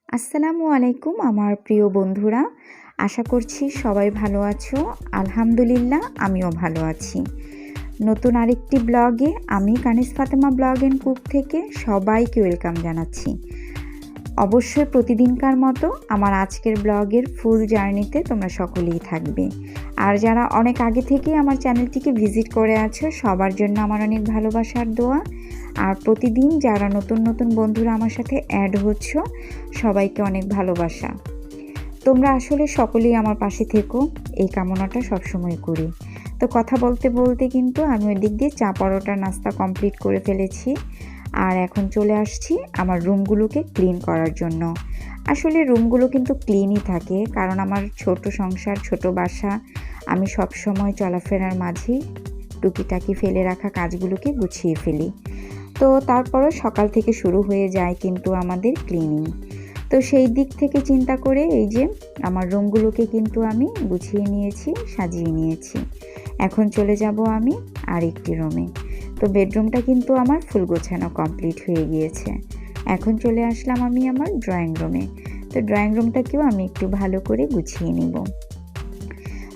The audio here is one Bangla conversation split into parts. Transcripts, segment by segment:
আসসালামু আলাইকুম আমার প্রিয় বন্ধুরা, আশা করছি সবাই ভালো আছো। আলহামদুলিল্লাহ আমিও ভালো আছি। নতুন আরেকটি ব্লগে আমি কানিজ ফাতেমা ব্লগ অ্যান্ড কুক থেকে সবাইকে ওয়েলকাম জানাচ্ছি। অবশ্যই প্রতিদিনকার মতো আমার আজকের ব্লগের ফুল জার্নিতে তোমরা সকলেই থাকবে। আর যারা অনেক আগে থেকেই আমার চ্যানেলটিকে ভিজিট করে আছো সবার জন্য আমার অনেক ভালোবাসার দোয়া। আর প্রতিদিন যারা নতুন নতুন বন্ধুরা আমার সাথে অ্যাড হচ্ছ সবাইকে অনেক ভালোবাসা। তোমরা আসলে সকলেই আমার পাশে থেকো, এই কামনাটা সবসময় করি। তো কথা বলতে বলতে কিন্তু আমি ওই দিক দিয়ে চা পরোটা নাস্তা কমপ্লিট করে ফেলেছি। আর এখন চলে আসছি আমার রুমগুলোকে ক্লিন করার জন্য। আসলে রুমগুলো কিন্তু ক্লিনই থাকে, কারণ আমার ছোট সংসার, ছোট বাসা, আমি সব সময় চলাফেরার মাঝেই টুকিটাকি ফেলে রাখা কাজগুলোকে গুছিয়ে ফেলি। তো তারপরও সকাল থেকে শুরু হয়ে যায় কিন্তু আমাদের ক্লিনিং। তো সেই দিক থেকে চিন্তা করে এই যে আমার রুমগুলোকে কিন্তু আমি গুছিয়ে নিয়েছি, সাজিয়ে নিয়েছি। এখন চলে যাব আমি আরেকটি রুমে। তো বেডরুমটা কিন্তু আমার ফুল গোছানো কমপ্লিট হয়ে গিয়েছে। এখন চলে আসলাম আমি আমার ড্রয়িং রুমে। তো ড্রয়িং রুমটাকেও আমি একটু ভালো করে গুছিয়ে নিব।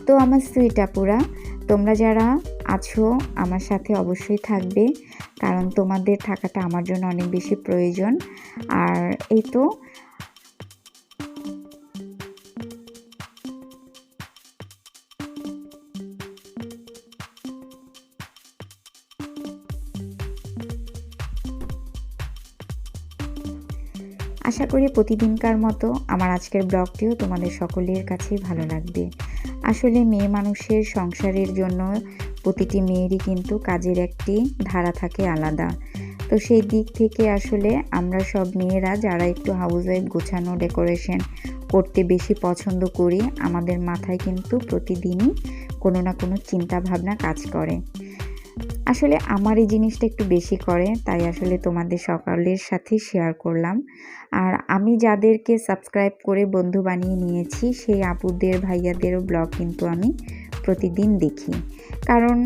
তো আমার সুইট আপুরা, তোমরা যারা আছো আমার সাথে অবশ্যই থাকবে, কারণ তোমাদের থাকাটা আমার জন্য অনেক বেশি প্রয়োজন। আর এই তো আশা করি প্রতিদিনকার মতো আমার আজকের ব্লগটিও তোমাদের সকলের কাছেই ভালো লাগবে। আসলে মেয়ে মানুষের সংসারের জন্য প্রতিটি মেয়েরই কিন্তু কাজের একটি ধারা থাকে আলাদা। তো সেই দিক থেকে আসলে আমরা সব মেয়েরা যারা একটু হাউসওয়াইফ, গোছানো ডেকোরেশন করতে বেশি পছন্দ করি, আমাদের মাথায় কিন্তু প্রতিদিনই কোনো না কোনো চিন্তা ভাবনা কাজ করে। আসলে আমার এই জিনিসটা একটু বেশি করে, তাই আসলে তোমাদের সকলের সাথে শেয়ার করলাম। আর আমি যাদেরকে সাবস্ক্রাইব করে বন্ধু বানিয়ে নিয়েছি সেই আপুদের, ভাইয়াদেরও ব্লগ কিন্তু আমি প্রতিদিন দেখি, কারণ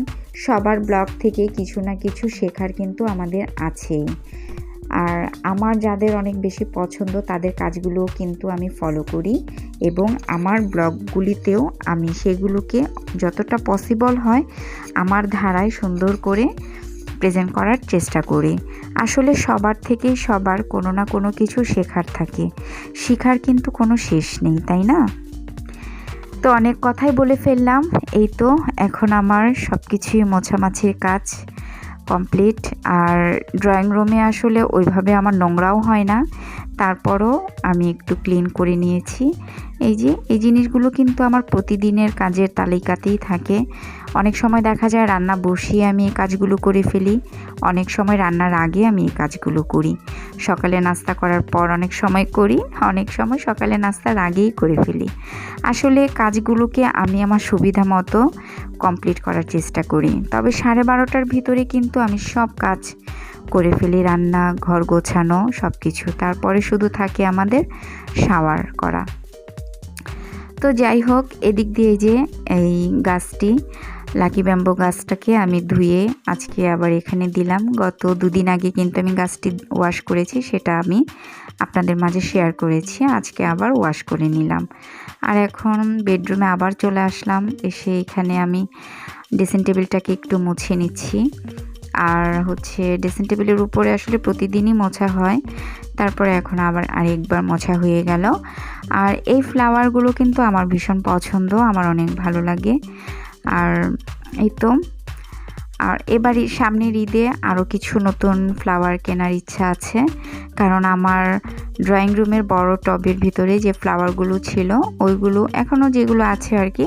সবার ব্লগ থেকে কিছু না কিছু শেখার কিন্তু আমাদের আছেই। আর আমার যাদের অনেক বেশি পছন্দ তাদের কাজগুলোও কিন্তু আমি ফলো করি, এবং আমার ব্লগগুলিতেও আমি সেগুলোকে যতটা পসিবল হয় আমার ধারায় সুন্দর করে প্রেজেন্ট করার চেষ্টা করি। আসলে সবার থেকেই সবার কোনো না কোনো কিছু শেখার থাকে, শেখার কিন্তু কোনো শেষ নেই, তাই না? তো অনেক কথাই বলে ফেললাম। এই তো এখন আমার সব কিছুই মোছামাছির কাজ কমপ্লিট। আর ড্রয়িং রুমে আসলে ওইভাবে আমার নোংরাও হয় না, তারপরও আমি একটু ক্লিন করে নিয়েছি। এই যে এই জিনিসগুলো কিন্তু আমার প্রতিদিনের কাজের তালিকাতেই থাকে। অনেক সময় দেখা যায় রান্না বসিয়ে আমি এই কাজগুলো করে ফেলি, অনেক সময় রান্নার আগে আমি এই কাজগুলো করি, সকালে নাস্তা করার পর অনেক সময় করি, অনেক সময় সকালে নাস্তার আগেই করে ফেলি। আসলে কাজগুলোকে আমি আমার সুবিধা মতো কমপ্লিট করার চেষ্টা করি। তবে 12:30টার ভিতরে কিন্তু আমি সব কাজ করে ফেলি, রান্না, ঘর গোছানো সব কিছু। তারপরে শুধু থাকে আমাদের শাওয়ার করা। তো যাই হোক, এদিক দিয়ে যে এই গাছটি, লাকি ব্যাম্বো গাছটাকে আমি ধুয়ে আজকে আবার এখানে দিলাম। গত 2 দিন আগে কিন্তু আমি গাছটি ওয়াশ করেছি, সেটা আমি আপনাদের মাঝে শেয়ার করেছি। আজকে আবার ওয়াশ করে নিলাম। আর এখন বেডরুমে আবার চলে আসলাম। এসে এখানে আমি ড্রেসিং টেবিলটাকে একটু মুছে নিচ্ছি। আর ড্রেসিং টেবিলের উপরে আসলে প্রতিদিনই মোছা হয়, তারপরে এখন আবার আরেকবার মোছা হয়ে গেল। আর এই ফ্লাওয়ারগুলো কিন্তু আমার ভীষণ পছন্দ, আমার অনেক ভালো লাগে। আর এই তো, আর এবারই সামনের ঈদে আরও কিছু নতুন ফ্লাওয়ার কেনার ইচ্ছা আছে, কারণ আমার ড্রয়িং রুমের বড় টবের ভিতরে যে ফ্লাওয়ারগুলো ছিল ওইগুলো এখনও যেগুলো আছে আর কি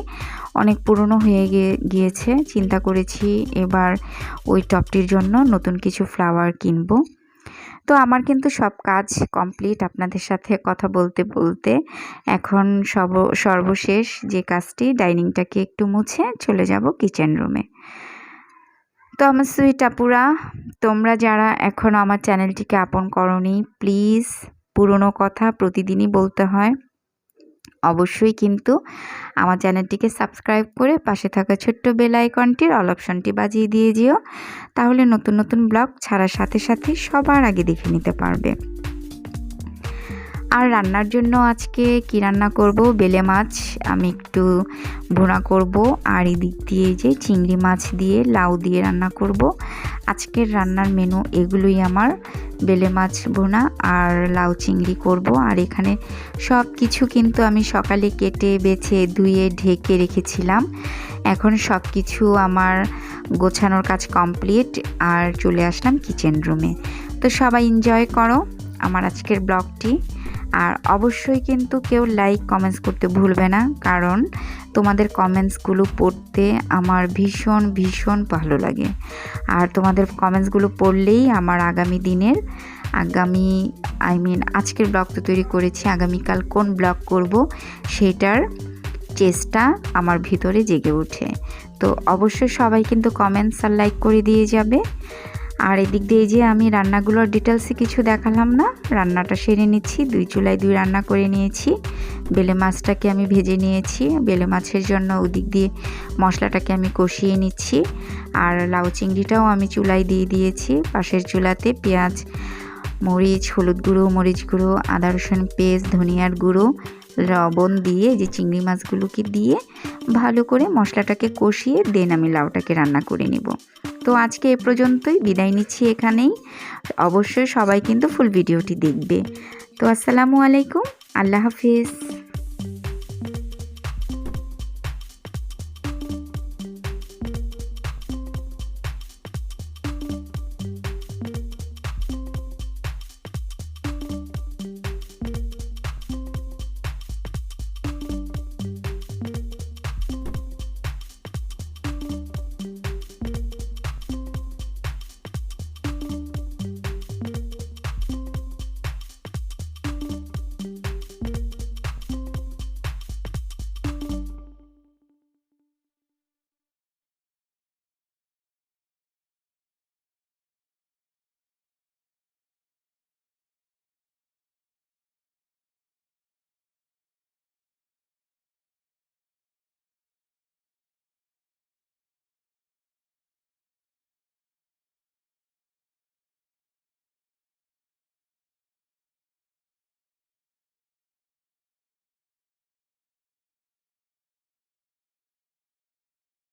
অনেক পুরনো হয়ে গিয়েছে। চিন্তা করেছি এবার ওই টবটির জন্য নতুন কিছু ফ্লাওয়ার কিনবো। তো আমার কিন্তু সব কাজ কমপ্লিট। আপনাদের সাথে কথা বলতে বলতে এখন সর্বশেষ যে কাজটি, ডাইনিংটাকে একটু মুছে চলে যাব কিচেন রুমে। তো আমার সুইট আপুরা, তোমরা যারা এখনও আমার চ্যানেলটিকে আপন করোনি, প্লিজ, পুরনো কথা প্রতিদিনই বলতে হয়, অবশ্যই কিন্তু আমার চ্যানেলটিকে সাবস্ক্রাইব করে পাশে থাকা ছোট্ট বেল আইকনটির অল অপশনটি বাজিয়ে দিয়ে যেও, তাহলে নতুন নতুন ব্লগ ছাড়ার সাথে সাথে সবার আগে দেখে নিতে পারবে। আর রান্নার জন্য আজকে কি রান্না করব, বেলে মাছ আমি একটু ভুনা করব, আর এদিক দিয়ে যে চিংড়ি মাছ দিয়ে লাউ দিয়ে রান্না করব। আজকের রান্নার মেনু এগুলোই আমার, বেলে মাছ ভুনা আর লাউ চিংড়ি করব। আর এখানে সব কিছু কিন্তু আমি সকালে কেটে বেছে ধুয়ে ঢেকে রেখেছিলাম। এখন সব কিছু আমার গোছানোর কাজ কমপ্লিট, আর চলে আসলাম কিচেন রুমে। তো সবাই এনজয় করো আমার আজকের ব্লগটি। আর অবশ্যই কিন্তু কেউ লাইক কমেন্টস করতে ভুলবে না, কারণ তোমাদের কমেন্টসগুলো পড়তে আমার ভীষণ ভীষণ ভালো লাগে। আর তোমাদের কমেন্টসগুলো পড়লেই আমার আগামী দিনের আজকের ব্লগ তো তৈরি করেছি, আগামীকাল কোন ব্লগ করব সেটার চেষ্টা আমার ভিতরে জেগে ওঠে। তো অবশ্যই সবাই কিন্তু কমেন্টস আর লাইক করে দিয়ে যাবে। আর এদিক দিয়ে যে আমি রান্নাগুলোর ডিটেলসে কিছু দেখালাম না, রান্নাটা সেরে নিচ্ছি। 2 চুলায় 2 রান্না করে নিয়েছি। বেলে মাছটাকে আমি ভেজে নিয়েছি, বেলে মাছের জন্য ওদিক দিয়ে মশলাটাকে আমি কষিয়ে নিচ্ছি। আর লাউ চিংড়িটাও আমি চুলায় দিয়ে দিয়েছি, পাশের চুলাতে পেঁয়াজ, মরিচ, হলুদ গুঁড়ো, মরিচ গুঁড়ো, আদা রসুন পেস্ট, ধনিয়ার গুঁড়ো, লবণ দিয়ে যে চিংড়ি মাছগুলোকে দিয়ে ভালো করে মশলাটাকে কষিয়ে দেন আমি লাউটাকে রান্না করে নিব। তো আজকে এ পর্যন্তই, বিদায় নিচ্ছি এখানেই। অবশ্যই সবাই কিন্তু ফুল ভিডিওটি দেখবে। তো আসসালামু আলাইকুম, আল্লাহ হাফিজ।